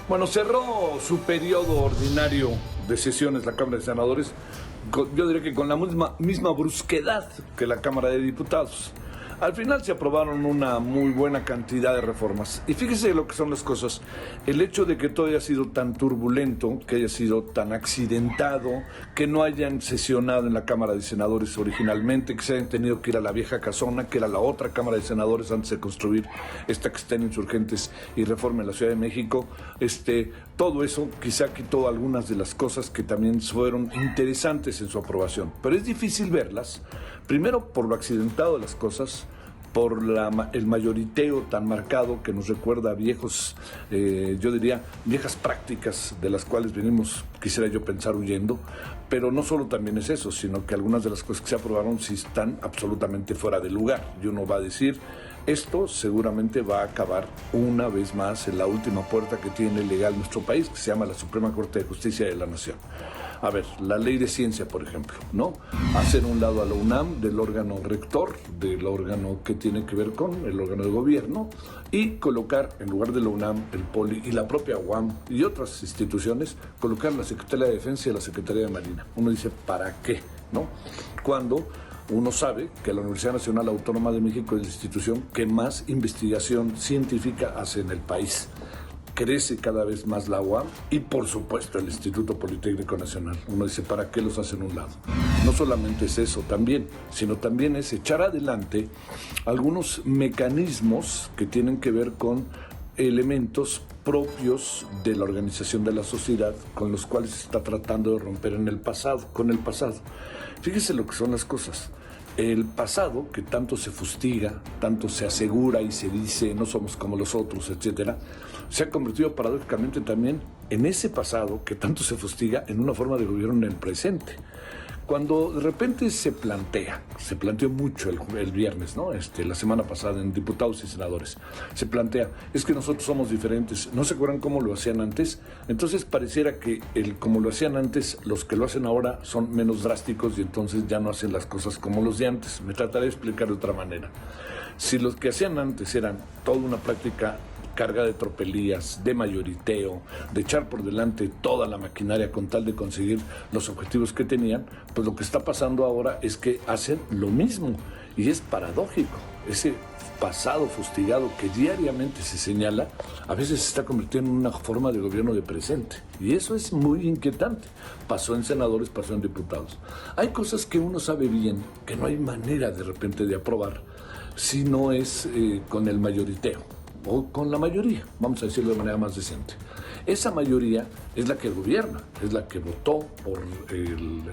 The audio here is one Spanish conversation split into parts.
Bueno, cerró su periodo ordinario de sesiones la Cámara de Senadores, yo diría que con la misma brusquedad que la Cámara de Diputados. Al final se aprobaron una muy buena cantidad de reformas. Y fíjese lo que son las cosas. El hecho de que todo haya sido tan turbulento, que haya sido tan accidentado, que no hayan sesionado en la Cámara de Senadores originalmente, que se hayan tenido que ir a la vieja casona, que era la otra Cámara de Senadores antes de construir esta que está en Insurgentes y Reforma en la Ciudad de México, todo eso quizá quitó algunas de las cosas que también fueron interesantes en su aprobación. Pero es difícil verlas, primero por lo accidentado de las cosas, por el mayoriteo tan marcado que nos recuerda a viejos, yo diría, viejas prácticas de las cuales venimos, quisiera yo pensar, huyendo. Pero no solo también es eso, sino que algunas de las cosas que se aprobaron sí están absolutamente fuera de lugar. Y uno va a decir, esto seguramente va a acabar una vez más en la última puerta que tiene legal nuestro país, que se llama la Suprema Corte de Justicia de la Nación. A ver, la ley de ciencia, por ejemplo, ¿no? Hacer un lado a la UNAM del órgano rector, del órgano que tiene que ver con el órgano de gobierno, y colocar, en lugar de la UNAM, el POLI y la propia UAM y otras instituciones, colocar la Secretaría de Defensa y la Secretaría de Marina. Uno dice, ¿para qué? ¿No? Cuando uno sabe que la Universidad Nacional Autónoma de México es la institución que más investigación científica hace en el país. Crece cada vez más la UAM y, por supuesto, el Instituto Politécnico Nacional. Uno dice, ¿para qué los hacen a un lado? No solamente es eso también, sino también es echar adelante algunos mecanismos que tienen que ver con elementos propios de la organización de la sociedad con los cuales se está tratando de romper con el pasado. Fíjese lo que son las cosas. El pasado, que tanto se fustiga, tanto se asegura y se dice no somos como los otros, etcétera, se ha convertido paradójicamente también en ese pasado que tanto se fustiga en una forma de gobierno en el presente. Cuando de repente se planteó mucho el viernes, ¿no? La semana pasada en diputados y senadores, se plantea, es que nosotros somos diferentes, ¿no se acuerdan cómo lo hacían antes? Entonces pareciera que como lo hacían antes, los que lo hacen ahora son menos drásticos y entonces ya no hacen las cosas como los de antes. Me trataré de explicar de otra manera. Si los que hacían antes eran toda una práctica carga de tropelías, de mayoriteo, de echar por delante toda la maquinaria con tal de conseguir los objetivos que tenían, pues lo que está pasando ahora es que hacen lo mismo y es paradójico. Ese pasado fustigado que diariamente se señala, a veces se está convirtiendo en una forma de gobierno de presente. Y eso es muy inquietante. Pasó en senadores, pasó en diputados. Hay cosas que uno sabe bien, que no hay manera de repente de aprobar, si no es con el mayoriteo o con la mayoría, vamos a decirlo de manera más decente. Esa mayoría es la que gobierna, es la que votó por el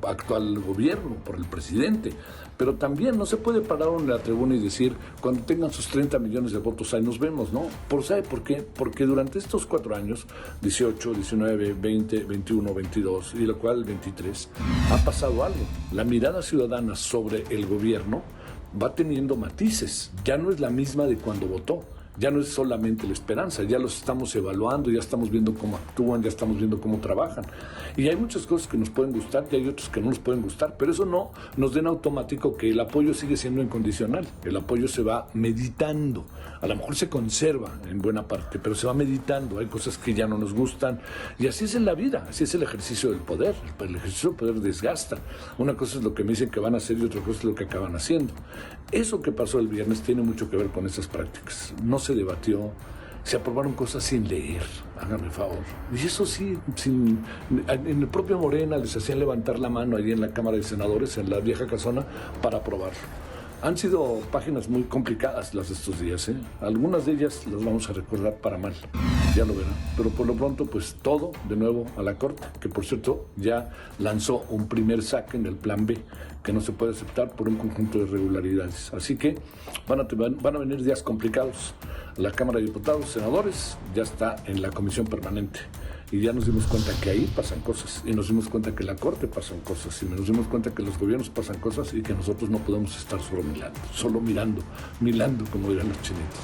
actual gobierno, por el presidente. Pero también no se puede parar en la tribuna y decir, cuando tengan sus 30 millones de votos, ahí nos vemos, ¿no? ¿Sabe por qué? Porque durante estos 4 años, 18, 19, 20, 21, 22 y lo cual 23, ha pasado algo. La mirada ciudadana sobre el gobierno va teniendo matices, ya no es la misma de cuando votó. Ya no es solamente la esperanza, ya los estamos evaluando, ya estamos viendo cómo actúan, ya estamos viendo cómo trabajan. Y hay muchas cosas que nos pueden gustar y hay otras que no nos pueden gustar, pero eso no nos den automático que el apoyo sigue siendo incondicional. El apoyo se va meditando, a lo mejor se conserva en buena parte, pero se va meditando. Hay cosas que ya no nos gustan y así es en la vida, así es el ejercicio del poder. El ejercicio del poder desgasta. Una cosa es lo que me dicen que van a hacer y otra cosa es lo que acaban haciendo. Eso que pasó el viernes tiene mucho que ver con esas prácticas. No se debatió, se aprobaron cosas sin leer, háganme favor. Y eso sí, en el propio Morena les hacían levantar la mano ahí en la Cámara de Senadores, en la vieja casona, para aprobar. Han sido páginas muy complicadas las de estos días, ¿eh? Algunas de ellas las vamos a recordar para mal, ya lo verán. Pero por lo pronto, pues todo de nuevo a la Corte, que por cierto ya lanzó un primer saque en el plan B, que no se puede aceptar por un conjunto de irregularidades. Así que van a venir días complicados. La Cámara de Diputados, senadores, ya está en la comisión permanente. Y ya nos dimos cuenta que ahí pasan cosas, y nos dimos cuenta que en la Corte pasan cosas, y nos dimos cuenta que los gobiernos pasan cosas y que nosotros no podemos estar solo mirando, milando, como dirán los chinitos.